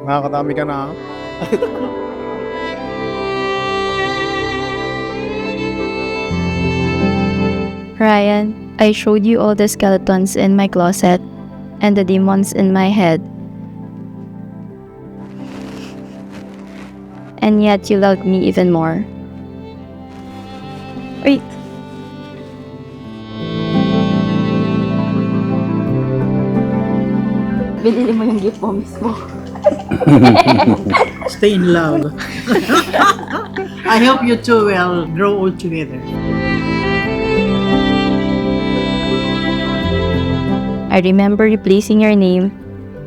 Nakakadami ka na. Ryan, I showed you all the skeletons in my closet and the demons in my head. And yet you loved me even more. Wait. Binili mo yung gift mo mismo. Stay in love. I hope you two will grow old together. I remember replacing your name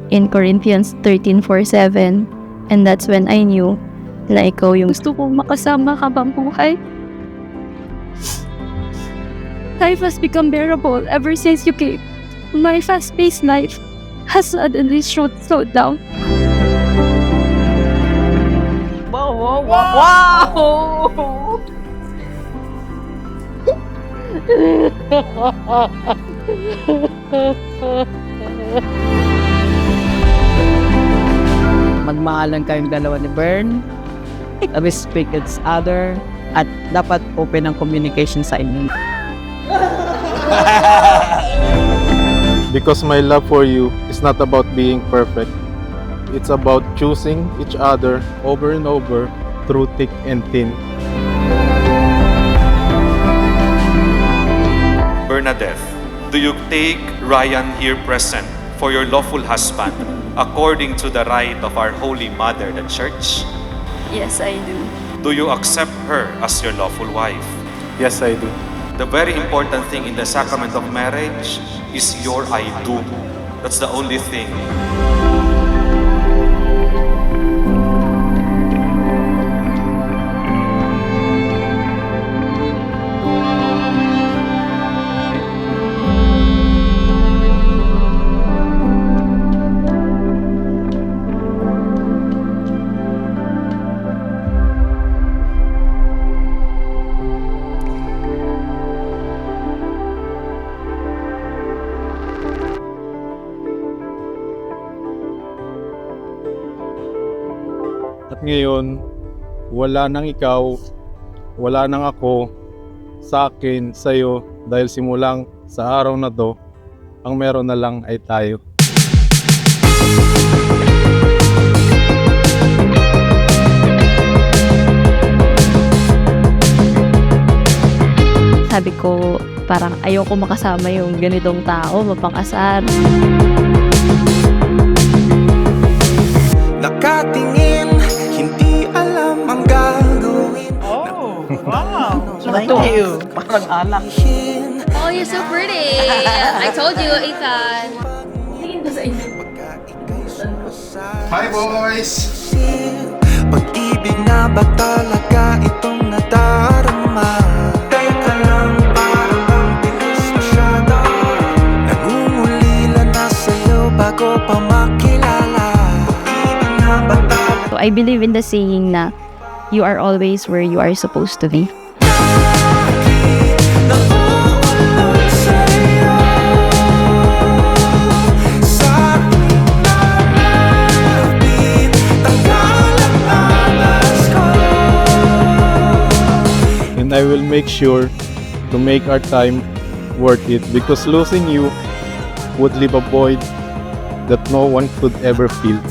in Corinthians 13:4-7, and that's when I knew na ikaw yung gusto kong makasama habang buhay. Life has become bearable ever since you came. My fast-paced life has suddenly slowed down. Wow! Magmahalan kayong dalawa ni Bern, respect each other, at dapat open ang communication sa inyo. Because my love for you is not about being perfect. It's about choosing each other over and over through thick and thin. Bernadette, do you take Ryan here present for your lawful husband according to the rite of our Holy Mother, the Church? Yes, I do. Do you accept her as your lawful wife? Yes, I do. The very important thing in the sacrament of marriage is your I do. That's the only thing. At ngayon, wala nang ikaw, wala nang ako, sa akin, sa'yo, dahil simulang sa araw na to, ang meron na lang ay tayo. Sabi ko, parang ayoko makasama yung ganitong tao, mapang-asar. Nakatingin, hindi alam ang gagawin. Oh, wow! Thank you. Parang anak. Oh, you're so pretty. I told you, Ethan. Hi boys! Pag-ibig na ba talaga itong nadarama? Teka lang, parang ang bilis masyado. Nangungulila na sa'yo bago pa makilala. Pag-ibig na ba talaga? So I believe in the saying na you are always where you are supposed to be. Nauulog sa'yo sa tuwing nalapit, tanggal ang angas ko. And I will make sure to make our time worth it, because losing you would leave a void that no one could ever feel.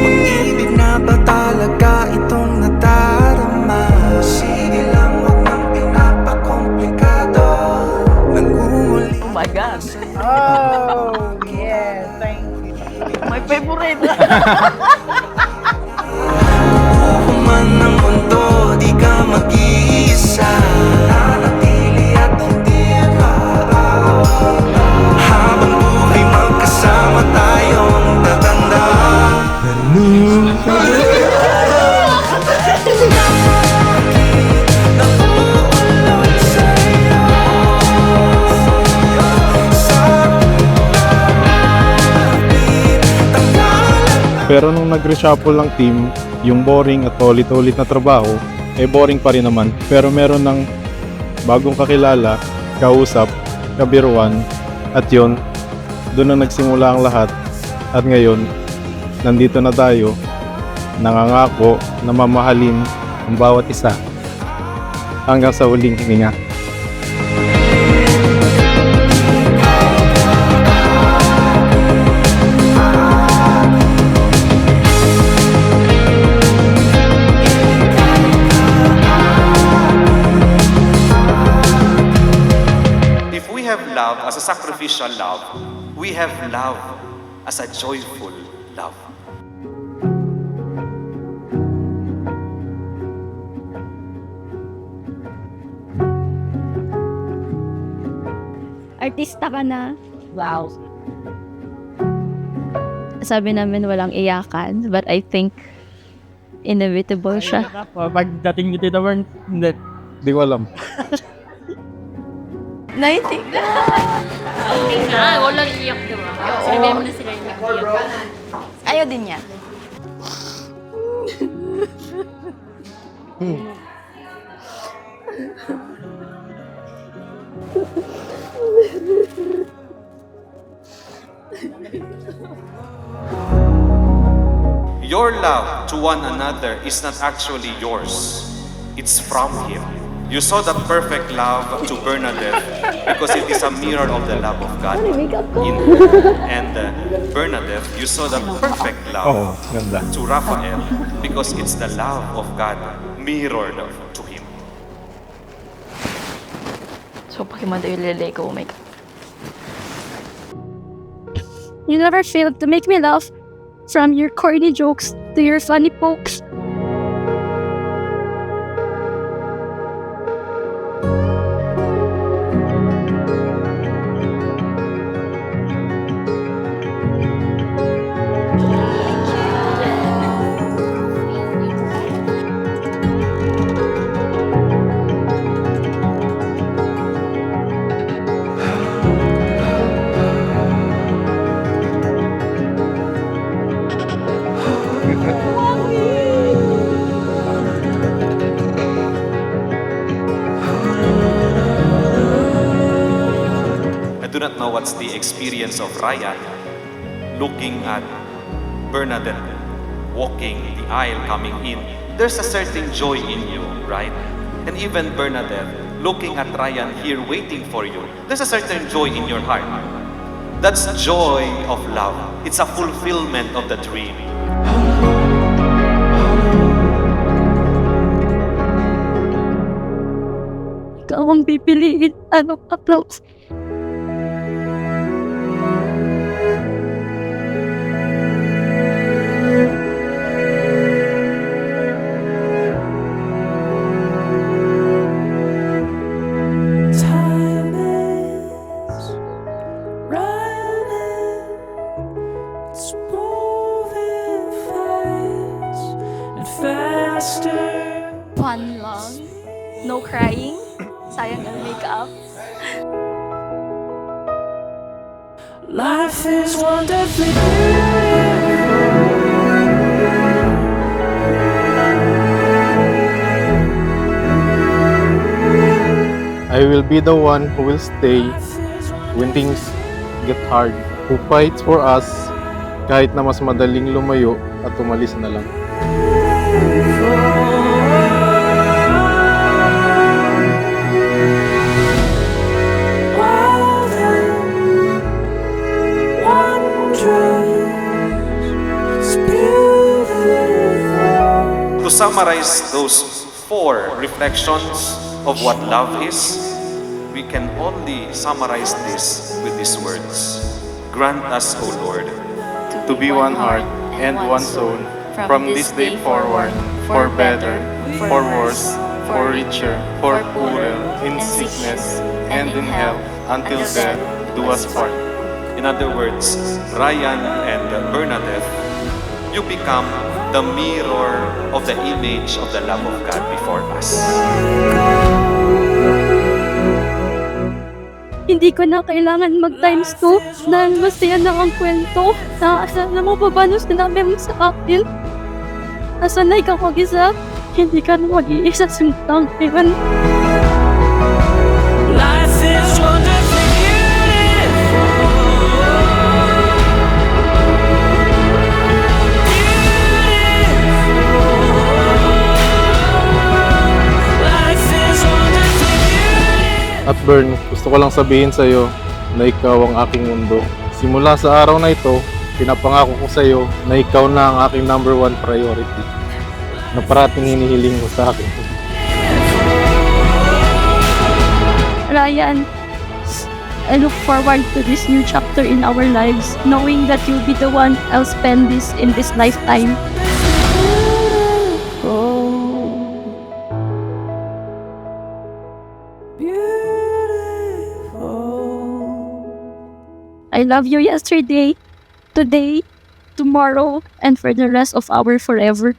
Pag-ibig na ba talaga itong nadarama? Sige lang, huwag nang pinapakomplikado. Nangunguli. Oh my God. Oh, yeah. Thank you. My favorite. Kung man ang mundo, di ka mag-iisa. Nanatili at hindi mag-aawa. Habang buhay magkasama tayong tatanda. Nauulog sa'yo sa nalapit, tanggal ang Pero nung nag-reshuffle ng team, yung boring at ulit-ulit na trabaho, boring pa rin naman. Pero meron ng bagong kakilala, kausap, kabiruan, at yun, doon na nagsimula ang lahat. At ngayon, nandito na tayo, nangangako na mamahalin ang bawat isa hanggang sa huling hininga. If we have love as a sacrificial love, we have love as a joyful love. Artista ka na. Wow. Sabi namin walang iyakan, but I think inevitable siya. Pagdating ni Tita Bern, hindi. Di ko alam. Naitik na. Walang iyak, diba? Sabi mo na sila yung nag-iyak. Ayaw din niya. Your love to one another is not actually yours. It's from Him. You saw the perfect love to Bernadette because it is a mirror of the love of God in her. And Bernadette, you saw the perfect love Ganda. to Raphael because it's the love of God mirrored to him. So, pakimanda yung lele ko, oh my God. You never failed to make me laugh, from your corny jokes to your funny pokes. I do not know what's the experience of Ryan looking at Bernadette walking the aisle coming in. There's a certain joy in you, right? And even Bernadette looking at Ryan here waiting for you. There's a certain joy in your heart. That's joy of love. It's a fulfillment of the dream. Ikaw ang pipiliin. Anong applause? Time is running, it's moving fast and faster. Fun lang. No crying. Sayang ang makeup. Life is wonderfully beautiful. I will be the one who will stay when things get hard. Who fights for us kahit na mas madaling lumayo at umalis na lang. Wild and wondrous, it's beautiful. To summarize those 4 reflections of what love is, we can only summarize this with these words. Grant us, O Lord, To be one heart and one soul from this day forward, for better, for worse, for richer, for poorer, in sickness and in health, until death do us part. In other words, Ryan and Bernadette, you become the mirror of the image of the love of God before us. Hindi ko na kailangan mag-times 2 dahil masaya na ang kwento. Nakasana mo pa ba nung sinabi mo sa akin? Nasanay ka mag-isa, hindi ka na mag-iisa sa tangkihan. Bern, gusto ko lang sabihin sa'yo na ikaw ang aking mundo. Simula sa araw na ito, pinapangako ko sa'yo na ikaw na ang aking number 1 priority na parating hinihiling mo sa akin. Ryan, I look forward to this new chapter in our lives, knowing that you'll be the one I'll spend this in this lifetime. I love you yesterday, today, tomorrow, and for the rest of our forever.